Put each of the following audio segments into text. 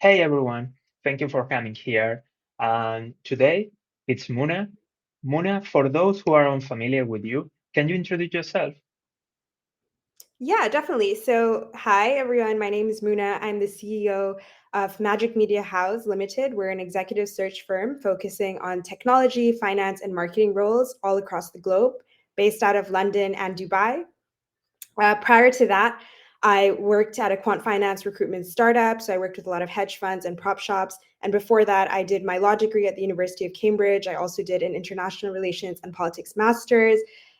Hey everyone, thank you for coming here. Today it's Muna. Muna, for those who are unfamiliar with you, can you introduce yourself? Yeah, definitely. So, hi everyone. My name is Muna. I'm the CEO of Magic Media House Limited. We're an executive search firm focusing on technology, finance, and marketing roles all across the globe, based out of London and Dubai. Prior to that, I worked at a quant finance recruitment startup. So, I worked with a lot of hedge funds and prop shops. And before that, I did my law degree at the University of Cambridge. I also did an international relations and politics master's.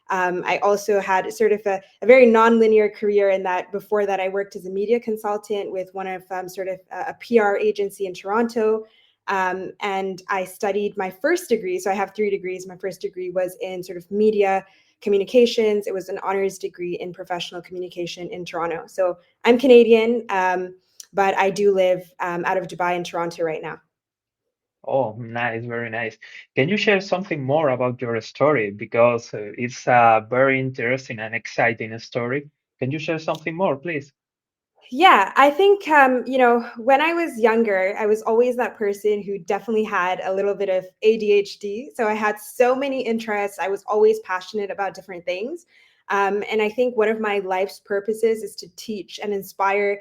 I also had sort of a very non-linear career in that before that I worked as a media consultant with one of sort of a PR agency in Toronto. And I studied my first degree. So I have three degrees. My first degree was in sort of media communications. It was an honors degree in professional communication in Toronto. So I'm Canadian, but I do live out of Dubai and Toronto right now. Oh, nice, very nice. Can you share something more about your story? Because it's a very interesting and exciting story. Can you share something more, please? Yeah, I think, when I was younger, I was always that person who definitely had a little bit of ADHD. So I had so many interests. I was always passionate about different things. And I think one of my life's purposes is to teach and inspire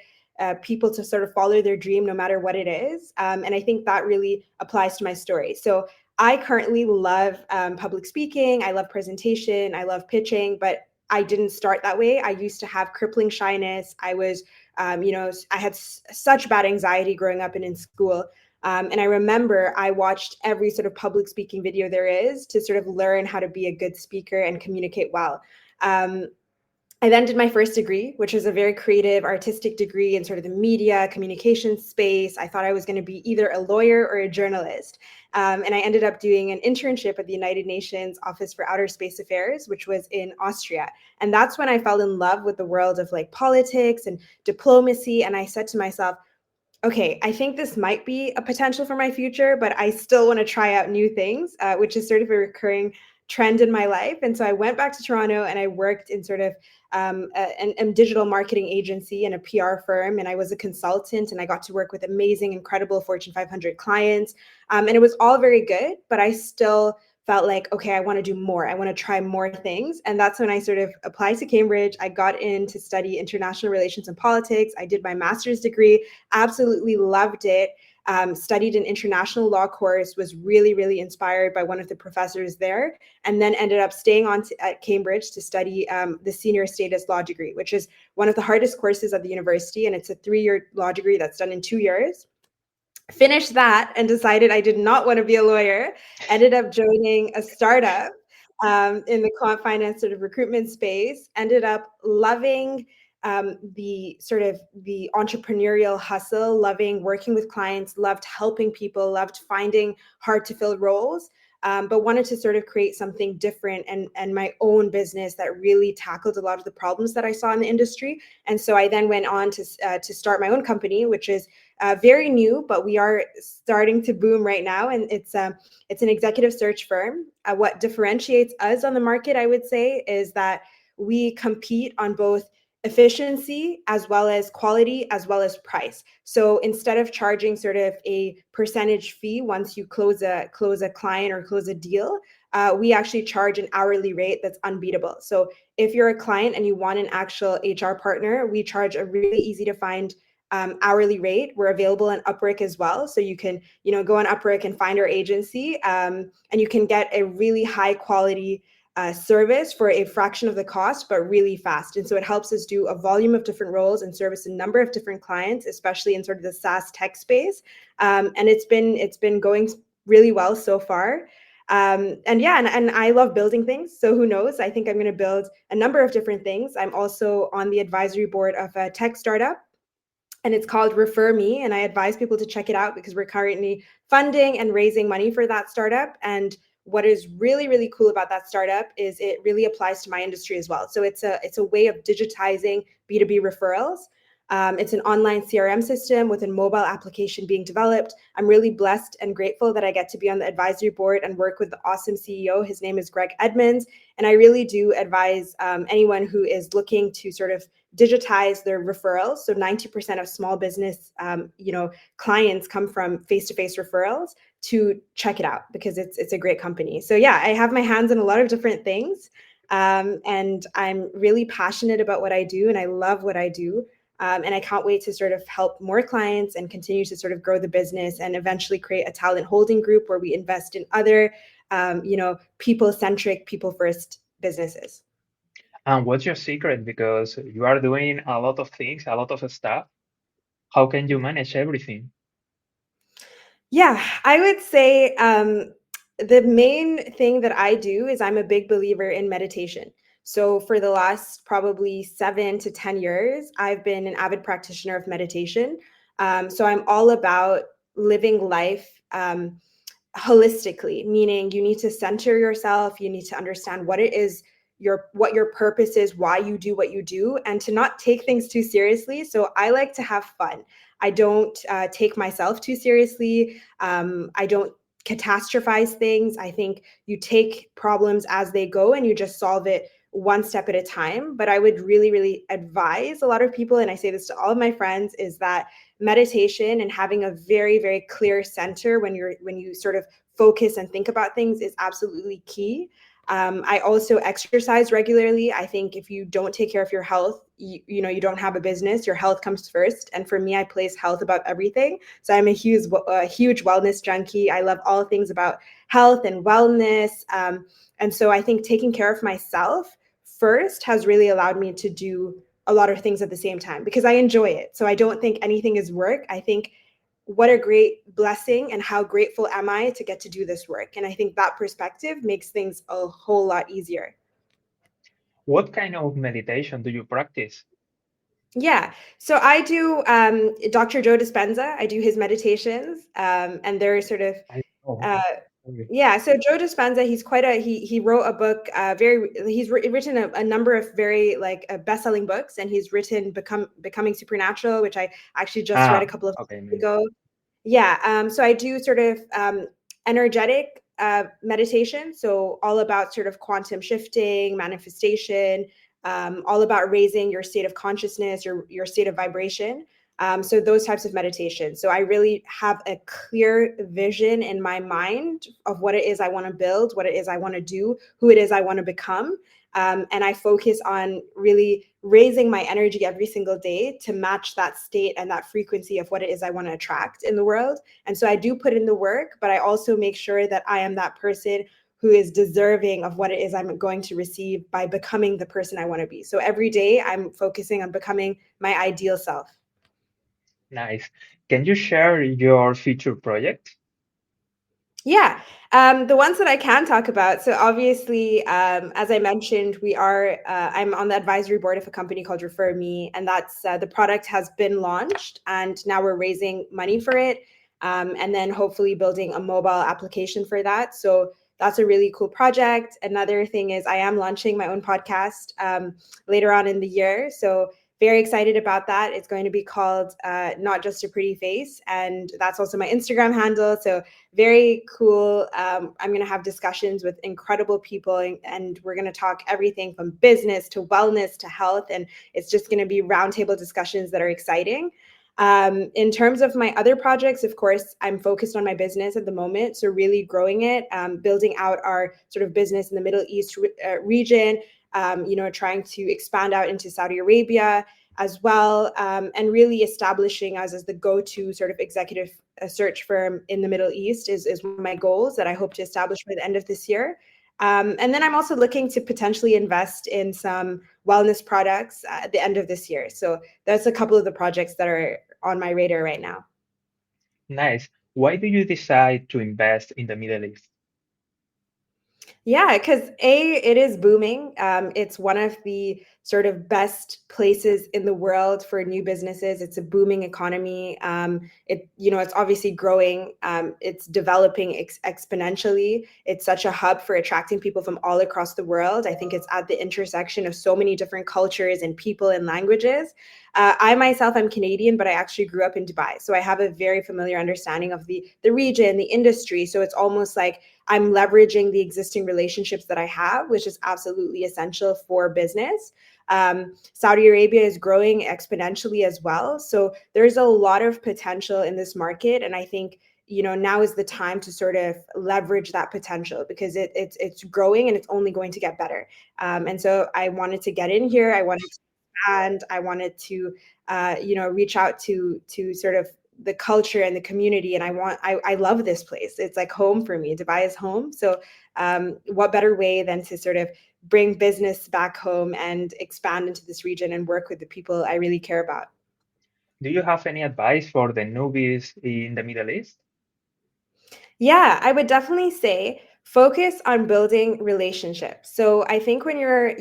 people to sort of follow their dream, no matter what it is. And I think that really applies to my story. So I currently love public speaking. I love presentation. I love pitching, but I didn't start that way. I used to have crippling shyness. I had such bad anxiety growing up and in school. And I remember I watched every sort of public speaking video there is to sort of learn how to be a good speaker and communicate well. Um, I then did my first degree, which was a very creative, artistic degree in sort of the media communication space. I thought I was going to be either a lawyer or a journalist. And I ended up doing an internship at the United Nations Office for Outer Space Affairs, which was in Austria. And that's when I fell in love with the world of like politics and diplomacy. And I said to myself, okay, I think this might be a potential for my future, but I still want to try out new things, which is sort of a recurring trend in my life. And so I went back to Toronto and I worked in sort of a digital marketing agency and a PR firm. And I was a consultant and I got to work with amazing, incredible Fortune 500 clients. And it was all very good, but I still felt like, okay, I want to do more. I want to try more things. And that's when I sort of applied to Cambridge. I got in to study international relations and politics. I did my master's degree, absolutely loved it. Studied an international law course, was really, really inspired by one of the professors there, and then ended up staying on at Cambridge to study the senior status law degree, which is one of the hardest courses at the university. And it's a 3-year law degree that's done in 2 years. Finished that and decided I did not want to be a lawyer. Ended up joining a startup in the quant finance sort of recruitment space. Ended up loving the sort of the entrepreneurial hustle, loving working with clients, loved helping people, loved finding hard to fill roles. But wanted to sort of create something different and my own business that really tackled a lot of the problems that I saw in the industry. And so I then went on to start my own company, which is very new, but we are starting to boom right now, and it's an executive search firm. What differentiates us on the market, I would say, is that we compete on both efficiency as well as quality as well as price. So instead of charging sort of a percentage fee once you close a client or close a deal, we actually charge an hourly rate that's unbeatable. So if you're a client and you want an actual HR partner, we charge a really easy to find hourly rate. We're available on Upwork as well. So you can, go on Upwork and find our agency, and you can get a really high quality service for a fraction of the cost, but really fast. And so it helps us do a volume of different roles and service a number of different clients, especially in sort of the SaaS tech space. And it's been going really well so far. And yeah, and I love building things. So who knows? I think I'm going to build a number of different things. I'm also on the advisory board of a tech startup, and it's called Refer Me. And I advise people to check it out because we're currently funding and raising money for that startup. And what is really, really cool about that startup is it really applies to my industry as well. So it's a way of digitizing B2B referrals. It's an online CRM system with a mobile application being developed. I'm really blessed and grateful that I get to be on the advisory board and work with the awesome CEO. His name is Greg Edmonds. And I really do advise anyone who is looking to sort of digitize their referrals. So 90% of small business, clients come from face-to-face referrals, to check it out because it's a great company. So yeah, I have my hands in a lot of different things, and I'm really passionate about what I do, and I love what I do. And I can't wait to sort of help more clients and continue to sort of grow the business and eventually create a talent holding group where we invest in other, people centric, people first businesses. And what's your secret? Because you are doing a lot of things, a lot of stuff. How can you manage everything? Yeah, I would say the main thing that I do is I'm a big believer in meditation. So for the last probably 7 to 10 years, I've been an avid practitioner of meditation. So I'm all about living life holistically, meaning you need to center yourself, you need to understand what it is, what your purpose is, why you do what you do, and to not take things too seriously. So I like to have fun. I don't take myself too seriously. I don't catastrophize things. I think you take problems as they go and you just solve it one step at a time. But I would really, really advise a lot of people, and I say this to all of my friends, is that meditation and having a very, very clear center when you sort of focus and think about things is absolutely key. I also exercise regularly. I think if you don't take care of your health, you don't have a business. Your health comes first. And for me, I place health above everything. So I'm a huge wellness junkie. I love all things about health and wellness. And so I think taking care of myself first has really allowed me to do a lot of things at the same time because I enjoy it. So I don't think anything is work. I think what a great blessing and how grateful am I to get to do this work. And I think that perspective makes things a whole lot easier. What kind of meditation do you practice? Yeah. So I do Dr. Joe Dispenza. I do his meditations, and they're sort of I know. uh, Sorry. yeah. So Joe Dispenza, he's quite a he wrote a book. Written a number of very like best-selling books, and he's written Becoming Supernatural, which I actually just read a Ah, couple of okay, days nice. ago. Yeah, so I do sort of energetic meditation. So all about sort of quantum shifting, manifestation, all about raising your state of consciousness, your state of vibration. So those types of meditation. So I really have a clear vision in my mind of what it is I want to build, what it is I want to do, who it is I want to become. And I focus on really raising my energy every single day to match that state and that frequency of what it is I want to attract in the world. And so I do put in the work, but I also make sure that I am that person who is deserving of what it is I'm going to receive by becoming the person I want to be. So every day I'm focusing on becoming my ideal self. Nice. Can you share your future project? Yeah, the ones that I can talk about. So obviously, as I mentioned, I'm on the advisory board of a company called Refer Me, and that's the product has been launched, and now we're raising money for it, and then hopefully building a mobile application for that. So that's a really cool project. Another thing is I am launching my own podcast later on in the year. So very excited about that. It's going to be called Not Just a Pretty Face, and that's also my Instagram handle. So very cool. I'm going to have discussions with incredible people, and we're going to talk everything from business to wellness to health. And it's just going to be roundtable discussions that are exciting. In terms of my other projects, of course, I'm focused on my business at the moment. So, really growing it, building out our sort of business in the Middle East region, trying to expand out into Saudi Arabia as well, and really establishing us as the go-to sort of executive search firm in the Middle East is one of my goals that I hope to establish by the end of this year. And then I'm also looking to potentially invest in some wellness products at the end of this year. So that's a couple of the projects that are on my radar right now. Nice. Why do you decide to invest in the Middle East? Yeah, because it is booming. It's one of the sort of best places in the world for new businesses. It's a booming economy. It's obviously growing. It's developing exponentially. It's such a hub for attracting people from all across the world. I think it's at the intersection of so many different cultures and people and languages. I myself, I'm Canadian, but I actually grew up in Dubai, so I have a very familiar understanding of the region, the industry. So it's almost like I'm leveraging the existing relationships that I have, which is absolutely essential for business. Saudi Arabia is growing exponentially as well. So there's a lot of potential in this market. And I think, now is the time to sort of leverage that potential because it's growing and it's only going to get better. And so I wanted to get in here. I wanted to and I wanted to, reach out to sort of the culture and the community. And I love this place. It's like home for me. Dubai is home. So, what better way than to sort of bring business back home and expand into this region and work with the people I really care about? Do you have any advice for the newbies in the Middle East? Yeah, I would definitely say focus on building relationships. So I think when you're,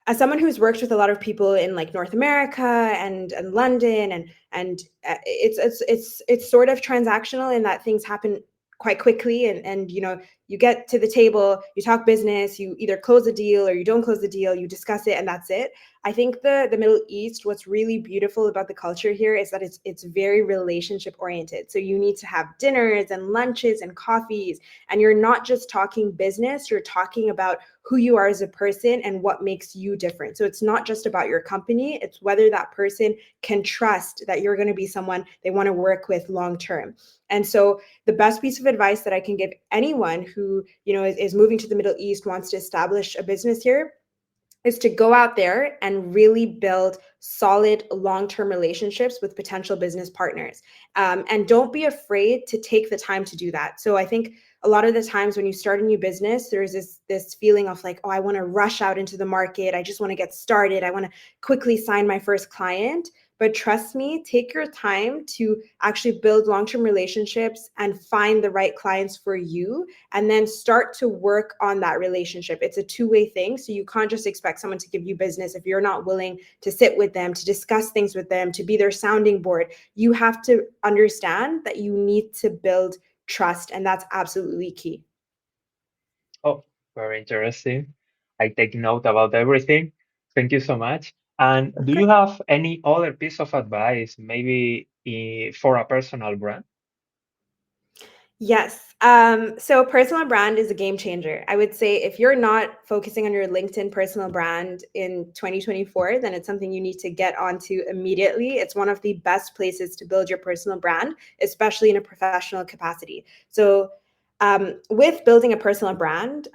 as someone who's worked with a lot of people in like North America and London and it's sort of transactional in that things happen quite quickly and you get to the table, you talk business, you either close a deal or you don't close the deal, you discuss it and that's it. I think the Middle East, what's really beautiful about the culture here is that it's very relationship oriented. So you need to have dinners and lunches and coffees, and you're not just talking business, you're talking about who you are as a person and what makes you different. So it's not just about your company, it's whether that person can trust that you're going to be someone they want to work with long term. And so the best piece of advice that I can give anyone who, is moving to the Middle East, wants to establish a business here, is to go out there and really build solid long-term relationships with potential business partners, and don't be afraid to take the time to do that. So I think a lot of the times when you start a new business, there's this feeling of like, oh, I want to rush out into the market, I just want to get started, I want to quickly sign my first client. But trust me, take your time to actually build long-term relationships and find the right clients for you, and then start to work on that relationship. It's a two-way thing. So you can't just expect someone to give you business if you're not willing to sit with them, to discuss things with them, to be their sounding board. You have to understand that you need to build trust, and that's absolutely key. Oh, very interesting. I take note about everything. Thank you so much. And Of do course. you have any other piece of advice, maybe for a personal brand? Yes. So personal brand is a game changer. I would say if you're not focusing on your LinkedIn personal brand in 2024, then it's something you need to get onto immediately. It's one of the best places to build your personal brand, especially in a professional capacity. So, with building a personal brand,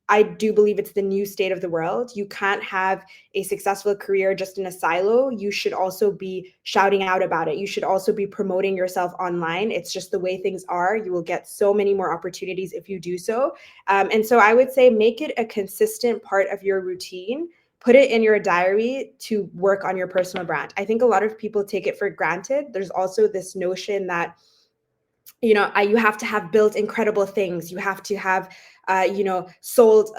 I do believe it's the new state of the world. You can't have a successful career just in a silo. You should also be shouting out about it. You should also be promoting yourself online. It's just the way things are. You will get so many more opportunities if you do so. And so I would say make it a consistent part of your routine. Put it in your diary to work on your personal brand. I think a lot of people take it for granted. There's also this notion that you have to have built incredible things, you have to have sold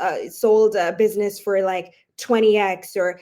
a business for like 20x, or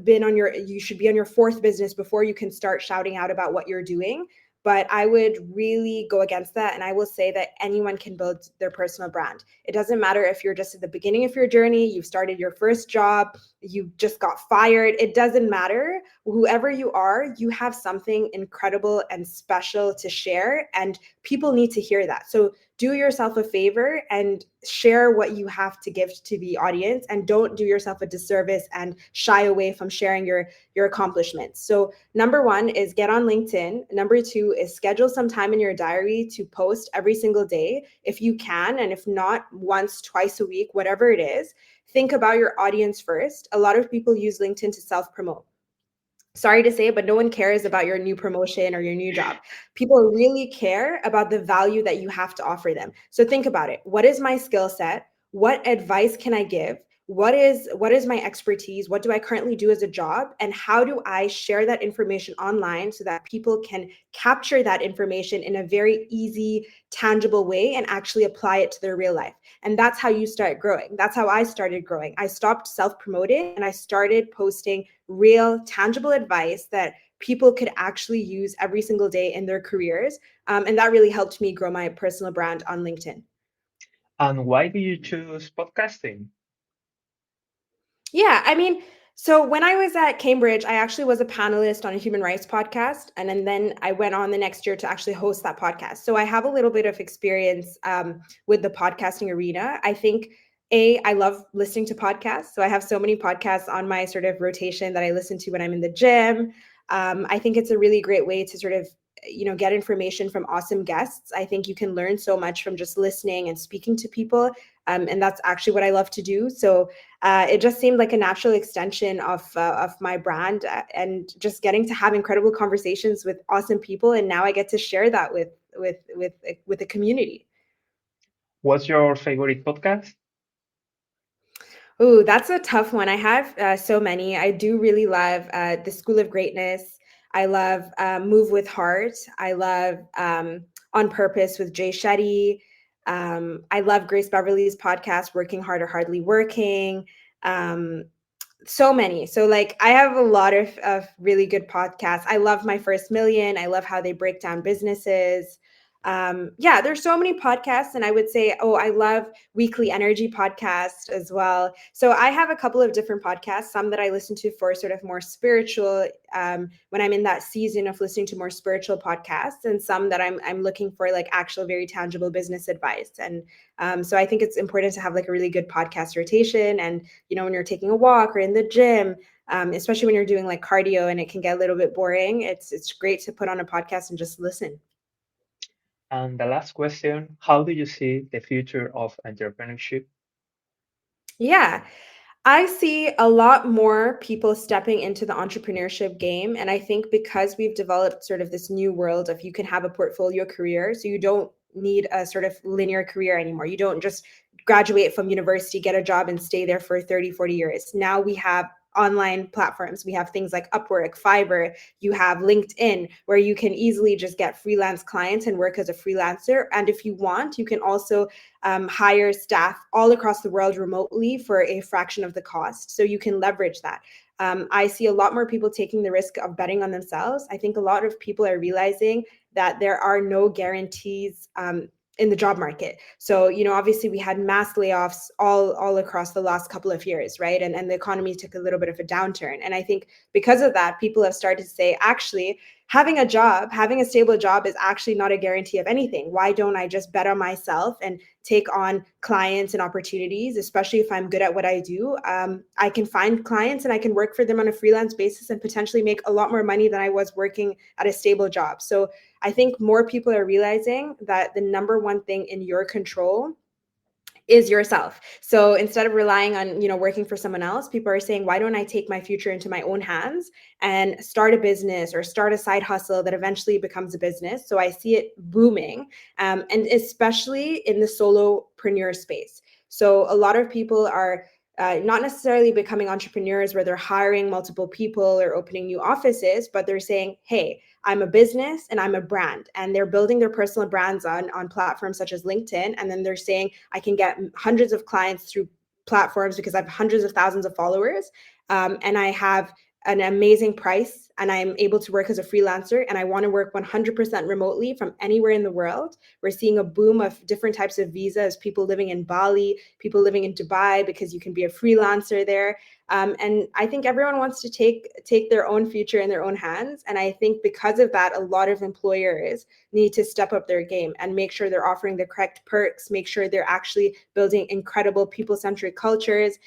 been on your you should be on your fourth business before you can start shouting out about what you're doing. But I would really go against that, and I will say that anyone can build their personal brand. It doesn't matter if you're just at the beginning of your journey, you've started your first job, you just got fired, it doesn't matter. Whoever you are, you have something incredible and special to share, and people need to hear that. So do yourself a favor and share what you have to give to the audience, and don't do yourself a disservice and shy away from sharing your accomplishments. So number one is get on LinkedIn. Number two is schedule some time in your diary to post every single day if you can, and if not, once, twice a week, whatever it is. Think about your audience first. A lot of people use LinkedIn to self promote. Sorry to say, but no one cares about your new promotion or your new job. People really care about the value that you have to offer them. So think about it. What is my skill set? What advice can I give? What is my expertise? What do I currently do as a job? And how do I share that information online so that people can capture that information in a very easy, tangible way and actually apply it to their real life? And that's how you start growing. That's how I started growing. I stopped self-promoting and I started posting real, tangible advice that people could actually use every single day in their careers. And that really helped me grow my personal brand on LinkedIn. And why do you choose podcasting? Yeah, I mean, so when I was at Cambridge, I actually was a panelist on a human rights podcast, and then I went on the next year to actually host that podcast. So I have a little bit of experience with the podcasting arena. I think I love listening to podcasts. So I have so many podcasts on my sort of rotation that I listen to when I'm in the gym. I think it's a really great way to sort of, get information from awesome guests. I think you can learn so much from just listening and speaking to people. And that's actually what I love to do. So it just seemed like a natural extension of my brand, and just getting to have incredible conversations with awesome people. And now I get to share that with the community. What's your favorite podcast? Ooh, that's a tough one. I have so many. I do really love the School of Greatness. I love Move with Heart. I love On Purpose with Jay Shetty. I love Grace Beverly's podcast, Working Hard or Hardly Working. Um, so many. So like I have a lot of really good podcasts. I love My First Million. I love how they break down businesses. Yeah, there's so many podcasts, and I would say, oh, I love Weekly Energy podcast as well. So I have a couple of different podcasts, some that I listen to for sort of more spiritual, when I'm in that season of listening to more spiritual podcasts, and some that I'm looking for like actual very tangible business advice. And so I think it's important to have like a really good podcast rotation. And when you're taking a walk or in the gym, especially when you're doing like cardio and it can get a little bit boring, it's great to put on a podcast and just listen. And the last question, how do you see the future of entrepreneurship? Yeah. I see a lot more people stepping into the entrepreneurship game. And I think because we've developed sort of this new world of you can have a portfolio career, so you don't need a sort of linear career anymore. You don't just graduate from university, get a job, and stay there for 30, 40 years. Now we have online platforms. We have things like Upwork, Fiverr, you have LinkedIn, where you can easily just get freelance clients and work as a freelancer. And if you want, you can also hire staff all across the world remotely for a fraction of the cost. So you can leverage that. I see a lot more people taking the risk of betting on themselves. I think a lot of people are realizing that there are no guarantees in the job market. So, obviously we had mass layoffs all across the last couple of years, right? And the economy took a little bit of a downturn. And I think because of that, people have started to say, actually, having a stable job is actually not a guarantee of anything. Why don't I just bet on myself and take on clients and opportunities, especially if I'm good at what I do? I can find clients and I can work for them on a freelance basis and potentially make a lot more money than I was working at a stable job. So I think more people are realizing that the number one thing in your control is yourself. So instead of relying on, working for someone else, people are saying, why don't I take my future into my own hands and start a business or start a side hustle that eventually becomes a business? So I see it booming, and especially in the solopreneur space. So a lot of people are not necessarily becoming entrepreneurs where they're hiring multiple people or opening new offices, but they're saying, hey, I'm a business and I'm a brand. And they're building their personal brands on platforms such as LinkedIn. And then they're saying, I can get hundreds of clients through platforms because I have hundreds of thousands of followers. And I have an amazing price and I'm able to work as a freelancer and I want to work 100% remotely from anywhere in the world. We're seeing a boom of different types of visas, people living in Bali, people living in Dubai because you can be a freelancer there. And I think everyone wants to take their own future in their own hands. And I think because of that, a lot of employers need to step up their game and make sure they're offering the correct perks, make sure they're actually building incredible people-centric cultures,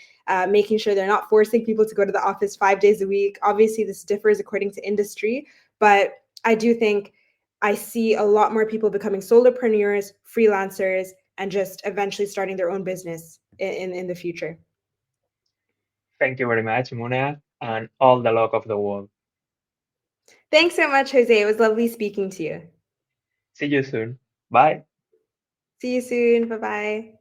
making sure they're not forcing people to go to the office 5 days a week. Obviously, this differs according to industry, but I do think I see a lot more people becoming solopreneurs, freelancers, and just eventually starting their own business in the future. Thank you very much, Muna, and all the luck of the world. Thanks so much, Jose. It was lovely speaking to you. See you soon. Bye. See you soon. Bye bye.